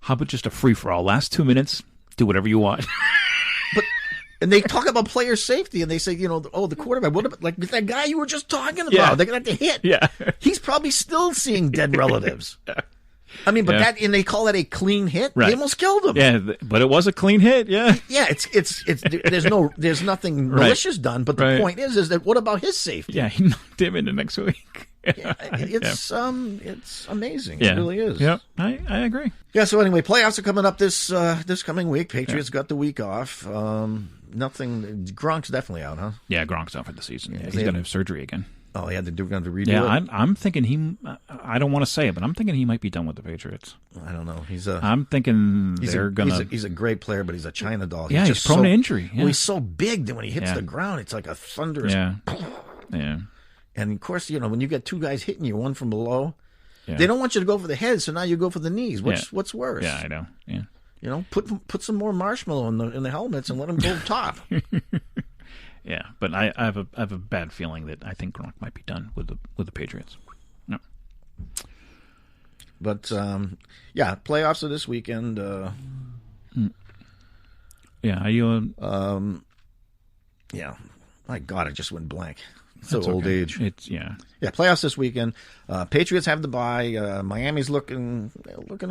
about just a free-for-all? Last 2 minutes, do whatever you want. And they talk about player safety, and they say, the quarterback, what about, like that guy you were just talking about? They got the hit. Yeah. He's probably still seeing dead relatives. I mean, but and they call that a clean hit. Right. They almost killed him. Yeah, but it was a clean hit. Yeah. Yeah, there's nothing malicious done. But the point is that what about his safety? Yeah, he knocked him into next week. It's amazing. Yeah. It really is. Yep, I agree. Yeah. So anyway, playoffs are coming up this coming week. Patriots got the week off. Nothing. Gronk's definitely out, huh? Yeah, Gronk's out for the season. Yeah, he's going to have surgery again. Oh, yeah, they're going to redo it? Yeah, I'm thinking I don't want to say it, but I'm thinking he might be done with the Patriots. I don't know. I'm thinking they're going to... He's a great player, but he's a China doll. He's prone to injury. Yeah. Well, he's so big that when he hits the ground, it's like a thunderous... Yeah. And, of course, when you get two guys hitting you, one from below, they don't want you to go for the head, so now you go for the knees. What's worse? Yeah, I know. Yeah. Put some more marshmallow in the helmets and let them go top. Yeah, but I have a bad feeling that I think Gronk might be done with the Patriots. No. But playoffs are this weekend. Yeah, are you? Yeah, my God, I just went blank. So old age. Yeah, playoffs this weekend. Patriots have the bye. Miami's looking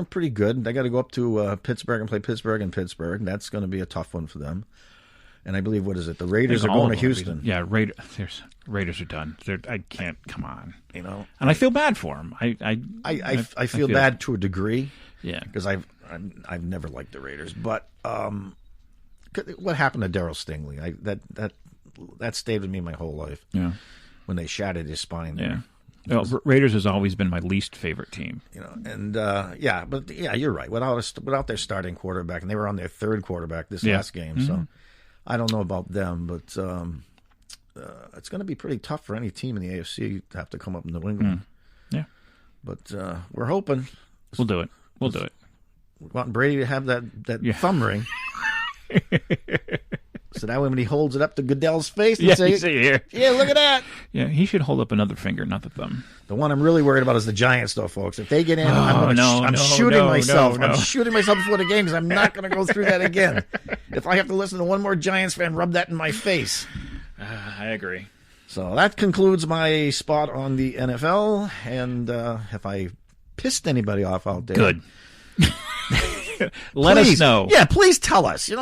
pretty good. They got to go up to Pittsburgh and play Pittsburgh in Pittsburgh. That's going to be a tough one for them. And I believe, what is it? The Raiders are going to Houston. Yeah, Raiders are done. I can't. Come on, and I feel bad for them. I feel bad to a degree. Yeah, because I've never liked the Raiders, but what happened to Darryl Stingley? That stayed with me my whole life. Yeah, when they shattered his spine. There. Yeah. Well, Raiders has always been my least favorite team. You're right. Without their starting quarterback, and they were on their third quarterback this last game, so. I don't know about them, but it's going to be pretty tough for any team in the AFC to have to come up in New England. Yeah. But we're hoping. We'll do it. We want Brady to have that thumb ring. So that way when he holds it up to Goodell's face and say, yeah, look at that. Yeah, he should hold up another finger, not the thumb. The one I'm really worried about is the Giants, though, folks. If they get in, I'm shooting myself. I'm shooting myself before the game because I'm not going to go through that again. If I have to listen to one more Giants fan rub that in my face. I agree. So that concludes my spot on the NFL. And if I pissed anybody off out there. Good. Let us know. Yeah, please tell us. Get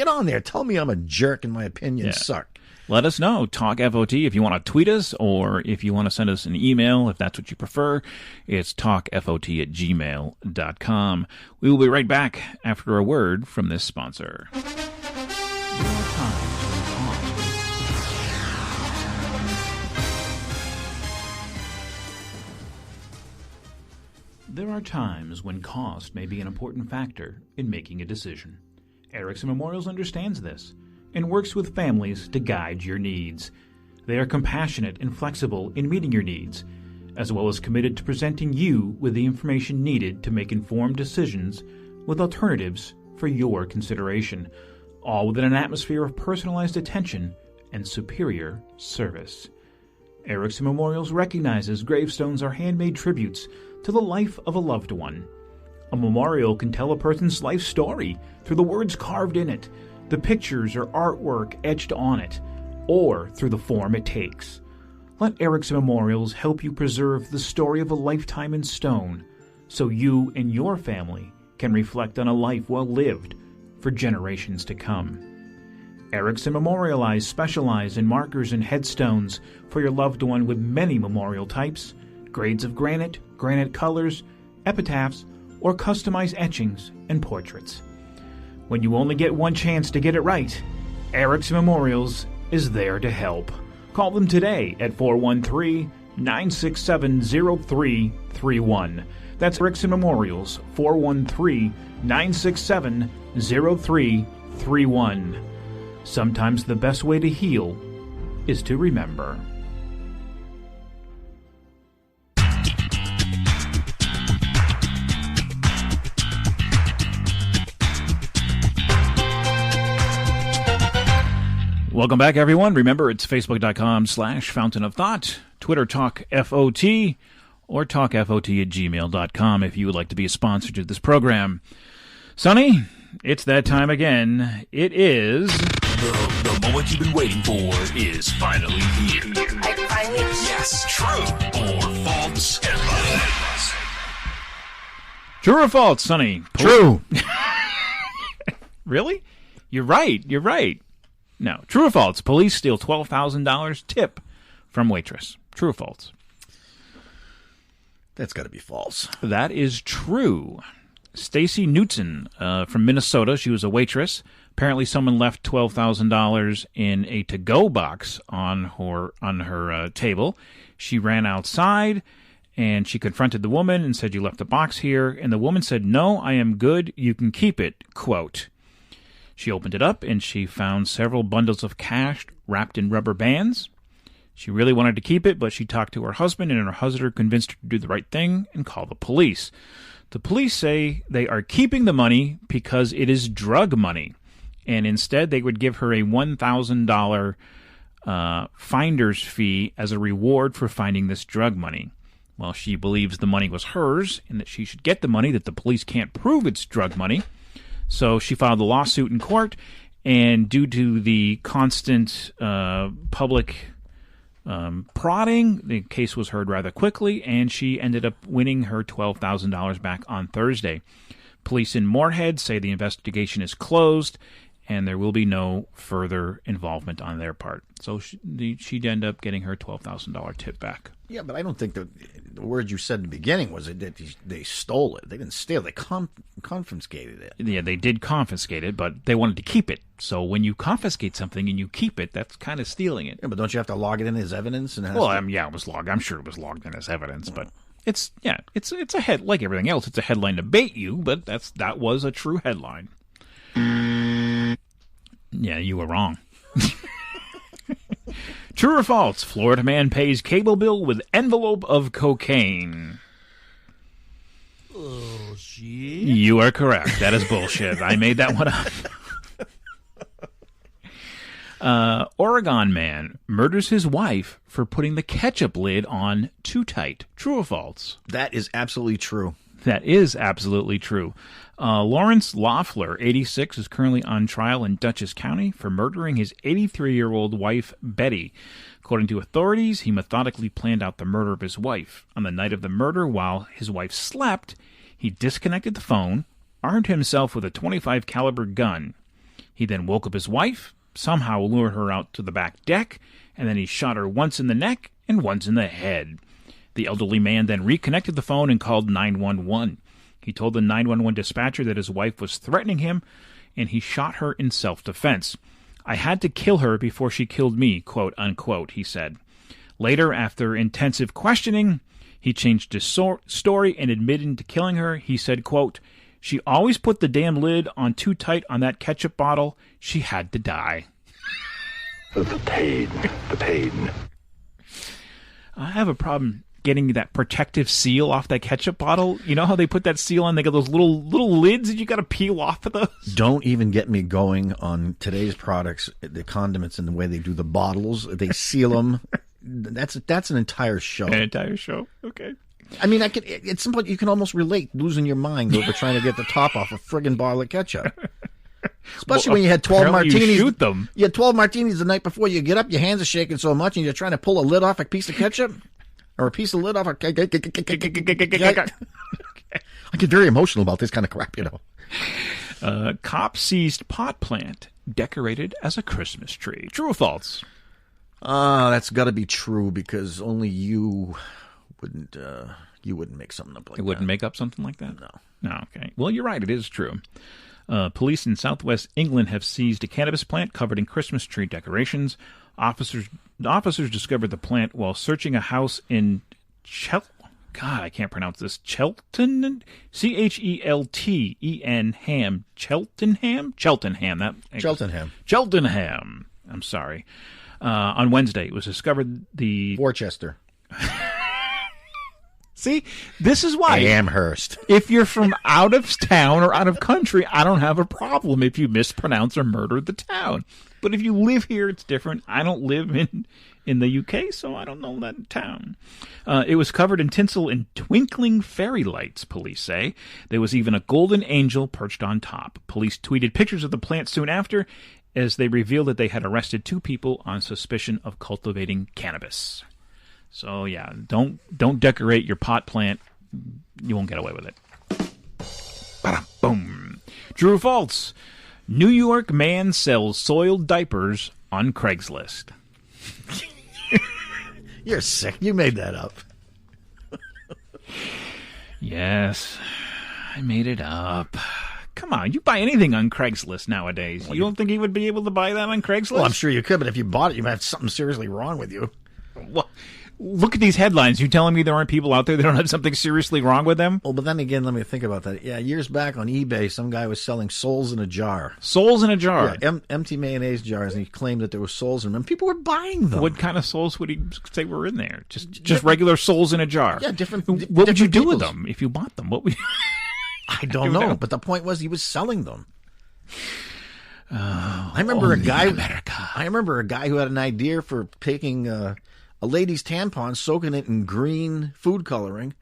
on there. Tell me I'm a jerk and my opinions suck. Let us know. Talk FOT if you want to tweet us or if you want to send us an email, if that's what you prefer. It's talkfot@gmail.com. We will be right back after a word from this sponsor. There are times when cost may be an important factor in making a decision. Erickson Memorials understands this and works with families to guide your needs. They are compassionate and flexible in meeting your needs, as well as committed to presenting you with the information needed to make informed decisions with alternatives for your consideration, all within an atmosphere of personalized attention and superior service. Erickson Memorials recognizes gravestones are handmade tributes to the life of a loved one. A memorial can tell a person's life story through the words carved in it, the pictures or artwork etched on it, or through the form it takes. Let Erickson Memorials help you preserve the story of a lifetime in stone, so you and your family can reflect on a life well lived for generations to come. Erickson Memorialize specialize in markers and headstones for your loved one with many memorial types, grades of granite, granite colors, epitaphs, or customized etchings and portraits. When you only get one chance to get it right, Erickson Memorials is there to help. Call them today at 413-967-0331. That's Erickson Memorials, 413-967-0331. Sometimes the best way to heal is to remember. Welcome back, everyone. Remember, it's facebook.com/Fountain of Thought, Twitter Talk FOT, or talkfot@gmail.com if you would like to be a sponsor to this program. Sonny, it's that time again. It is... The moment you've been waiting for is finally here. Yes, true or false headlines. True or false, Sonny? True. Really? You're right. No. True or false? Police steal $12,000 tip from waitress. True or false? That's got to be false. That is true. Stacy Newton from Minnesota. She was a waitress. Apparently, someone left $12,000 in a to-go box on her table. She ran outside, and she confronted the woman and said, "You left the box here." And the woman said, "No, I am good. You can keep it." Quote. She opened it up, and she found several bundles of cash wrapped in rubber bands. She really wanted to keep it, but she talked to her husband, and her husband convinced her to do the right thing and call the police. The police say they are keeping the money because it is drug money, and instead they would give her a $1,000 finder's fee as a reward for finding this drug money. Well, she believes the money was hers and that she should get the money, that the police can't prove it's drug money. So she filed a lawsuit in court, and due to the constant public prodding, the case was heard rather quickly, and she ended up winning her $12,000 back on Thursday. Police in Moorhead say the investigation is closed, and there will be no further involvement on their part. So she'd end up getting her $12,000 tip back. Yeah, but I don't think the word you said in the beginning was that they stole it. They didn't steal. They confiscated it. Yeah, they did confiscate it, but they wanted to keep it. So when you confiscate something and you keep it, that's kind of stealing it. Yeah, but don't you have to log it in as evidence? And it was logged. I'm sure it was logged in as evidence, but it's a head like everything else. It's a headline to bait you, but that was a true headline. Yeah, you were wrong. True or false? Florida man pays cable bill with envelope of cocaine. Bullshit. You are correct. That is bullshit. I made that one up. Oregon man murders his wife for putting the ketchup lid on too tight. True or false? That is absolutely true. That is absolutely true. Lawrence Loeffler, 86, is currently on trial in Dutchess County for murdering his 83-year-old wife, Betty. According to authorities, he methodically planned out the murder of his wife. On the night of the murder, while his wife slept, he disconnected the phone, armed himself with a .25 caliber gun. He then woke up his wife, somehow lured her out to the back deck, and then he shot her once in the neck and once in the head. The elderly man then reconnected the phone and called 911. He told the 911 dispatcher that his wife was threatening him, and he shot her in self-defense. "I had to kill her before she killed me," quote unquote, he said. Later, after intensive questioning, he changed his story and admitted to killing her. He said, quote, "She always put the damn lid on too tight on that ketchup bottle. She had to die." The pain. I have a problem getting that protective seal off that ketchup bottle. You know how they put that seal on? They got those little lids that you got to peel off of those? Don't even get me going on today's products, the condiments and the way they do the bottles. They seal them. That's an entire show. An entire show? Okay. I mean, at some point you can almost relate losing your mind over trying to get the top off a friggin' bottle of ketchup. Especially when you had 12 martinis. You shoot them. You had 12 martinis the night before. You get up, your hands are shaking so much, and you're trying to pull a lid off a piece of ketchup? Or a piece of lid off a... I get very emotional about this kind of crap, you know. Cop seized pot plant decorated as a Christmas tree. True or false? That's got to be true, because only you wouldn't make something up like that. You wouldn't make up something like that? No. Okay. Well, you're right. It is true. Police in southwest England have seized a cannabis plant covered in Christmas tree decorations. Officers discovered the plant while searching a house in Cheltenham. Cheltenham. I'm sorry. On Wednesday, it was discovered Worcester. See, this is why. Amherst. If you're from out of town or out of country, I don't have a problem if you mispronounce or murder the town. But if you live here, it's different. I don't live in the UK, so I don't know that town. It was covered in tinsel and twinkling fairy lights, police say. There was even a golden angel perched on top. Police tweeted pictures of the plant soon after, as they revealed that they had arrested 2 people on suspicion of cultivating cannabis. So, yeah, don't decorate your pot plant. You won't get away with it. Boom. True or false? New York man sells soiled diapers on Craigslist. You're sick. You made that up. Yes, I made it up. Come on, you buy anything on Craigslist nowadays. You don't think you would be able to buy that on Craigslist? Well, I'm sure you could, but if you bought it, you might have something seriously wrong with you. Well, look at these headlines. You telling me there aren't people out there that don't have something seriously wrong with them? Well, but then again, let me think about that. Yeah, years back on eBay, some guy was selling souls in a jar. Souls in a jar? Yeah, empty mayonnaise jars, and he claimed that there were souls in them. People were buying them. What kind of souls would he say were in there? Just regular souls in a jar? Yeah, different. What would you do with them if you bought them? What would you... I don't know, but the point was he was selling them. I remember a guy. America. I remember a guy who had an idea for taking a lady's tampon, soaking it in green food coloring,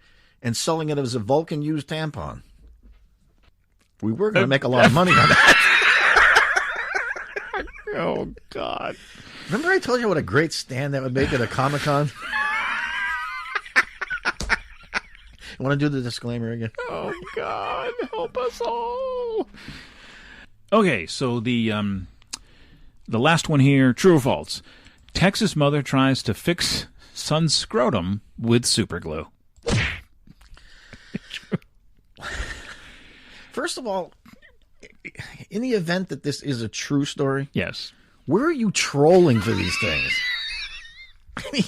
and selling it as a Vulcan used tampon. We were going to make a lot of money on that. Oh God! Remember I told you what a great stand that would make at a Comic-Con? You want to do the disclaimer again? Oh, God, help us all. Okay, so the last one here, true or false? Texas mother tries to fix son's scrotum with super glue. First of all, in the event that this is a true story, yes, where are you trolling for these things? I mean,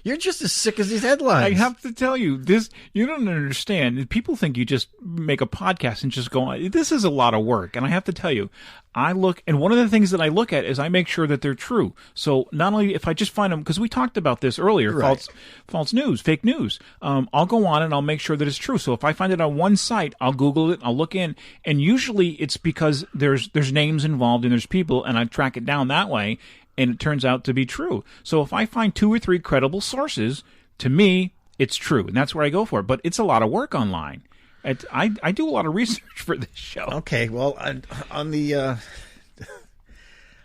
you're just as sick as these headlines. I have to tell you, this, you don't understand. People think you just make a podcast and just go on. This is a lot of work. And I have to tell you, I look, and one of the things that I look at is I make sure that they're true. So not only if I just find them, because we talked about this earlier, right. false news, fake news, I'll go on and I'll make sure that it's true. So if I find it on one site, I'll Google it, I'll look in, and usually it's because there's names involved and there's people, and I track it down that way. And it turns out to be true. So if I find 2 or 3 credible sources, to me, it's true. And that's where I go for it. But it's a lot of work online. I do a lot of research for this show. Okay, well, on the...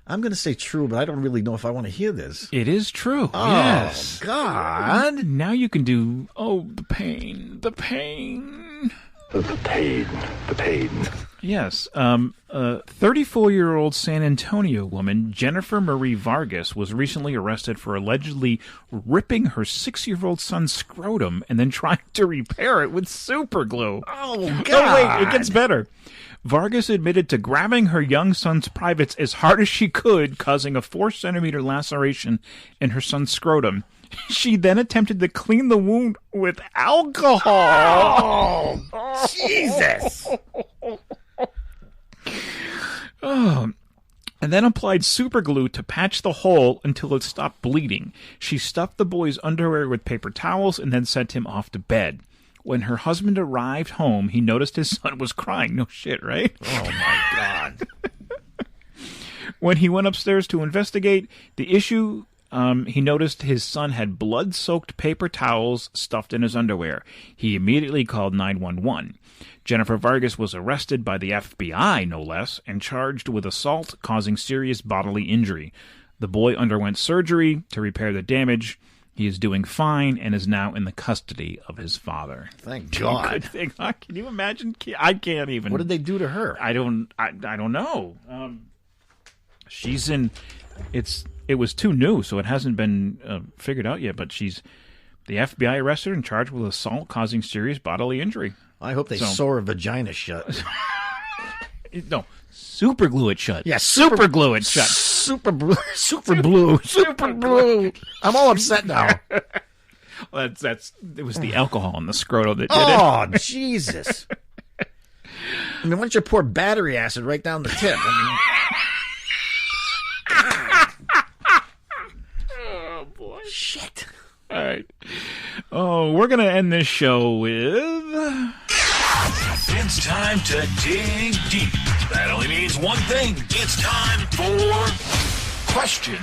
I'm going to say true, but I don't really know if I want to hear this. It is true. Oh, yes. God. Now you can do, the pain. The pain. Yes. 34-year-old San Antonio woman, Jennifer Marie Vargas, was recently arrested for allegedly ripping her 6-year-old son's scrotum and then trying to repair it with super glue. Oh, God. Oh, wait, it gets better. Vargas admitted to grabbing her young son's privates as hard as she could, causing a 4-centimeter laceration in her son's scrotum. She then attempted to clean the wound with alcohol. Oh, Jesus. And then applied super glue to patch the hole until it stopped bleeding. She stuffed the boy's underwear with paper towels and then sent him off to bed. When her husband arrived home, he noticed his son was crying. No shit, right? Oh, my God. When he went upstairs to investigate the issue, he noticed his son had blood-soaked paper towels stuffed in his underwear. He immediately called 911. Jennifer Vargas was arrested by the FBI, no less, and charged with assault causing serious bodily injury. The boy underwent surgery to repair the damage. He is doing fine and is now in the custody of his father. Thank God. Can you imagine? I can't even. What did they do to her? I don't know. She's in. It was too new, so it hasn't been figured out yet. But the FBI arrested her and charged with assault causing serious bodily injury. I hope they sew her vagina shut. No, super glue it shut. Yeah, super glue it shut. Super glue. I'm all upset now. Well, it was the alcohol in the scrotum that did it. Oh, Jesus. I mean, why don't you pour battery acid right down the tip? Oh, boy. Shit. All right. Oh, we're going to end this show with... It's time to dig deep. That only means one thing. It's time for questions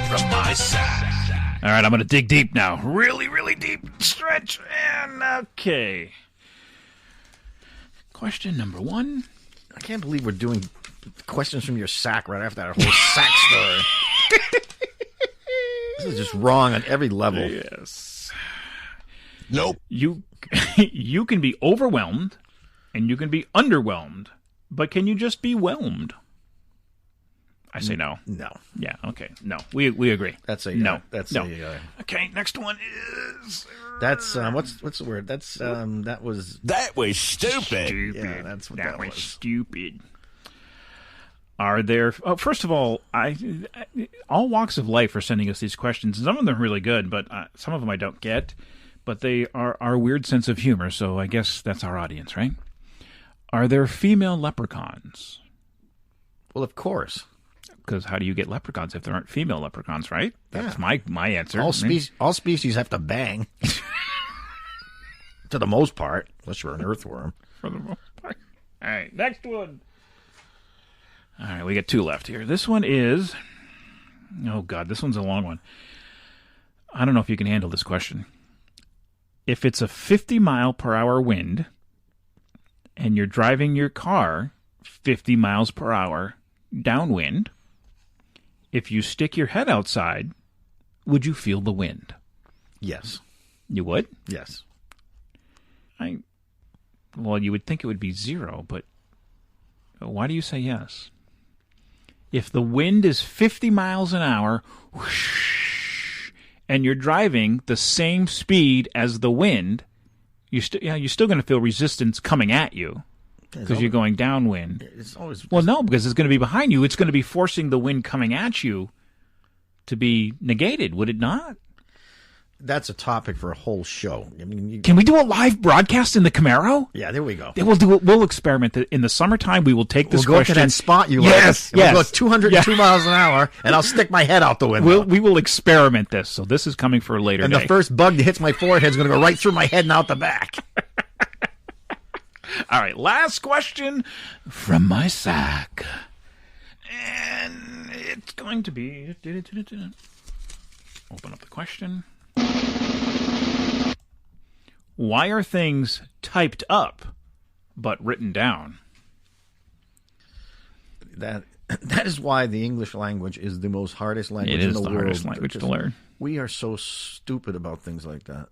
from my side. All right, I'm going to dig deep now. Really, really deep. Stretch. And okay. Question number 1. I can't believe we're doing questions from your sack right after that whole sack story. This is just wrong on every level. Yes. Nope. You you can be overwhelmed and you can be underwhelmed, but can you just be whelmed? I say no. No. Yeah, okay. No. We agree. That's a no. That's no. a. Okay, next one is That's what's the word? That's that was stupid. Yeah, that's what that was. stupid. Are there? Oh, first of all, all walks of life are sending us these questions. Some of them are really good, but some of them I don't get. But they are our weird sense of humor, so I guess that's our audience, right? Are there female leprechauns? Well, of course. Because how do you get leprechauns if there aren't female leprechauns, right? That's my answer. All species have to bang. To the most part, unless you're an earthworm. For the most part. All right, next one. All right, we got 2 left here. This one is... Oh, God, this one's a long one. I don't know if you can handle this question. If it's a 50-mile-per-hour wind and you're driving your car 50 miles per hour downwind, if you stick your head outside, would you feel the wind? Yes. You would? Yes. Well, you would think it would be 0, but why do you say yes? If the wind is 50 miles an hour, whoosh, and you're driving the same speed as the wind, you're still going to feel resistance coming at you because you're going downwind. It's always Well, no, because it's going to be behind you. It's going to be forcing the wind coming at you to be negated, would it not? That's a topic for a whole show. I mean, Can we do a live broadcast in the Camaro? Yeah, there we go. We'll do it. We'll experiment. In the summertime, we will take this We'll go question. to that spot you Yes, like. yes. We'll go 202 miles an hour, and I'll stick my head out the window. We will experiment this. So this is coming for a later and day. the first bug that hits my forehead is going to go right through my head and out the back. All right, last question from my sack. And it's going to be... Open up the question. Why are things typed up but written down? That is why the English language is the most hardest language in the world. It is the hardest language to learn. We are so stupid about things like that.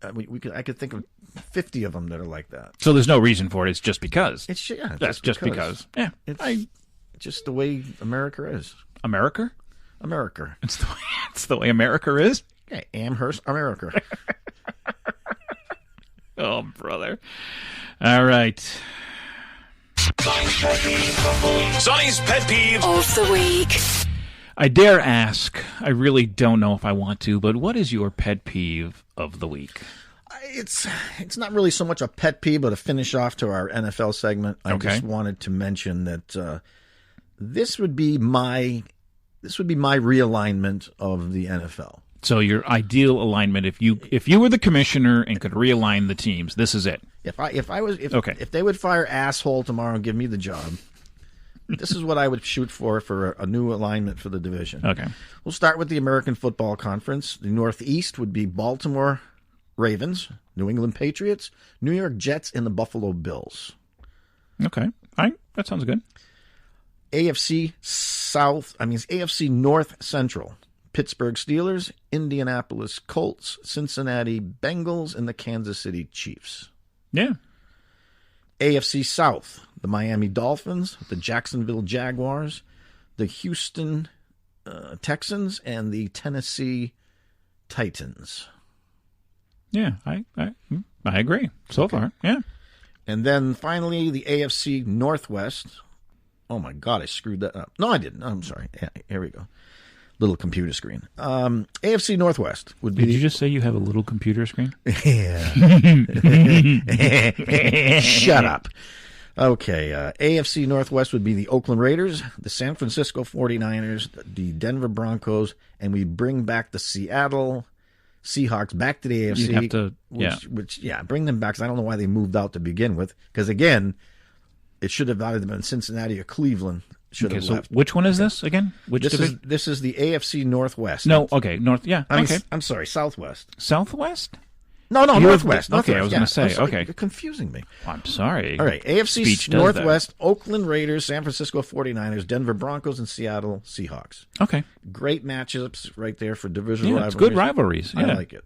I could think of 50 of them that are like that. So there's no reason for it. It's just because. That's just because. Yeah. It's just the way America is. America? America. It's the way America is? Yeah, Amherst, America. Oh, brother. All right. Sonny's pet peeve of the week. I dare ask, I really don't know if I want to, but what is your pet peeve of the week? It's not really so much a pet peeve, but a finish off to our NFL segment. I just wanted to mention that this would be my realignment of the NFL. So your ideal alignment, if you were the commissioner and could realign the teams, this is it. If they would fire asshole tomorrow and give me the job, this is what I would shoot for a new alignment for the division. Okay. We'll start with the American Football Conference. The Northeast would be Baltimore Ravens, New England Patriots, New York Jets, and the Buffalo Bills. Okay. All right. That sounds good. AFC North Central. Pittsburgh Steelers, Indianapolis Colts, Cincinnati Bengals, and the Kansas City Chiefs. Yeah. AFC South, the Miami Dolphins, the Jacksonville Jaguars, the Houston Texans, and the Tennessee Titans. Yeah, I agree so far. Yeah. And then finally, the AFC Northwest. Oh, my God, I screwed that up. No, I didn't. I'm sorry. Yeah, here we go. Little computer screen. AFC Northwest would be... Did you just say you have a little computer screen? Yeah. Shut up. Okay. AFC Northwest would be the Oakland Raiders, the San Francisco 49ers, the Denver Broncos, and we bring back the Seattle Seahawks back to the AFC. You'd have to, bring them back, because I don't know why they moved out to begin with. Because, again, it should have either been Cincinnati or Cleveland. Should have left. Which one is this again? This is the AFC Northwest. No, okay, North. Yeah, okay. I'm sorry, Southwest. Southwest? No, Northwest. Okay, I was going to say. Sorry, okay, you're confusing me. I'm sorry. All right, AFC Northwest: Oakland Raiders, San Francisco 49ers, Denver Broncos, and Seattle Seahawks. Okay, great matchups right there for divisional rivalries. It's good rivalries. Yeah. I like it.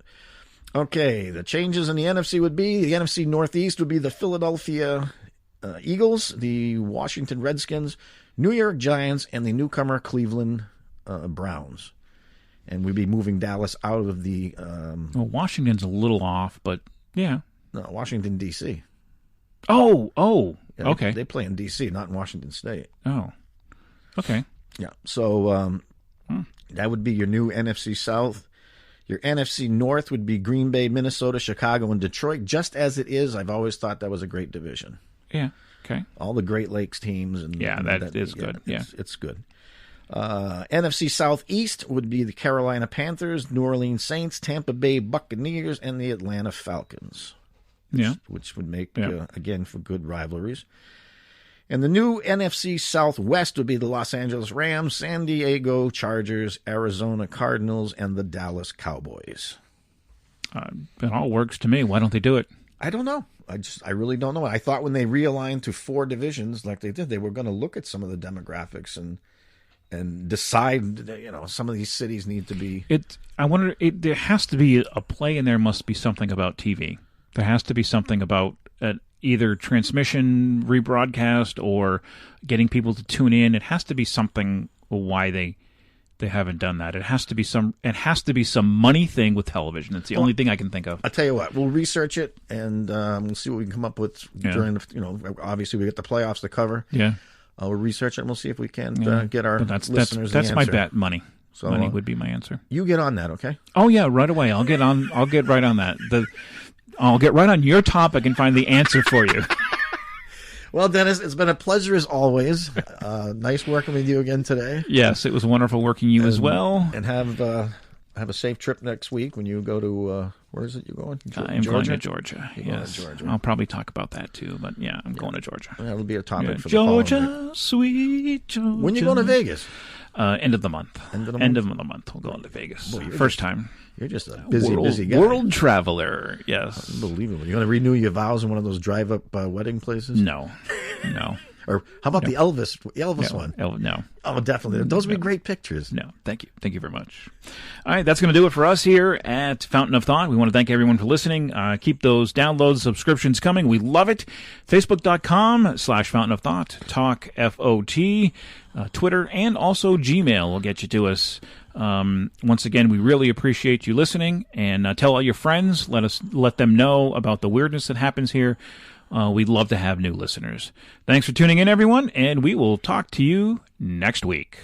Okay, the changes in the NFC would be, the NFC Northeast would be the Philadelphia Eagles, the Washington Redskins, New York Giants, and the newcomer Cleveland Browns. And we'd be moving Dallas out of the... well, Washington's a little off, but yeah. No, Washington, D.C. Oh, Yeah, okay. They play in D.C., not in Washington State. Oh, okay. Yeah, so that would be your new NFC South. Your NFC North would be Green Bay, Minnesota, Chicago, and Detroit. Just as it is, I've always thought that was a great division. Yeah, okay. All the Great Lakes teams. That is good. Yeah. It's good. NFC Southeast would be the Carolina Panthers, New Orleans Saints, Tampa Bay Buccaneers, and the Atlanta Falcons. Which would make, again, for good rivalries. And the new NFC Southwest would be the Los Angeles Rams, San Diego Chargers, Arizona Cardinals, and the Dallas Cowboys. It all works to me. Why don't they do it? I don't know. I really don't know. I thought when they realigned to 4 divisions like they did, they were going to look at some of the demographics and decide, some of these cities need to be... there has to be a play in there, must be something about TV. There has to be something about either transmission, rebroadcast, or getting people to tune in. It has to be something why they haven't done that. It has to be some money thing with television. It's the only thing I can think of. I'll tell you what, we'll research it and we'll see what we can come up with during obviously we get the playoffs to cover. Yeah. We'll research it and we'll see if we can get our listeners That's the my answer. bet, money. So, money would be my answer. You get on that, okay? Oh yeah, right away. I'll get right on that. I'll get right on your topic and find the answer for you. Well, Dennis, it's been a pleasure as always. Nice working with you again today. Yes, it was wonderful working you as well. And have a safe trip next week when you go to where is it you're going? I'm going to Georgia. You're yes, going to Georgia. I'll probably talk about that too. But yeah, I'm going to Georgia. That'll be a topic for the Georgia, sweet Georgia. When you going to Vegas? End of the month. End of the month. We'll go into Vegas. Boy, First time. You're just a busy guy. World traveler. Yes. Unbelievable. You going to renew your vows in one of those drive-up wedding places? No. Or how about the Elvis one? No. Oh, definitely. Those would be great pictures. No, thank you. Thank you very much. All right, that's going to do it for us here at Fountain of Thought. We want to thank everyone for listening. Keep those downloads, subscriptions coming. We love it. Facebook.com/Fountain of Thought, Talk FOT, Twitter, and also Gmail will get you to us. Once again, we really appreciate you listening, and tell all your friends. Let them know about the weirdness that happens here. We'd love to have new listeners. Thanks for tuning in, everyone, and we will talk to you next week.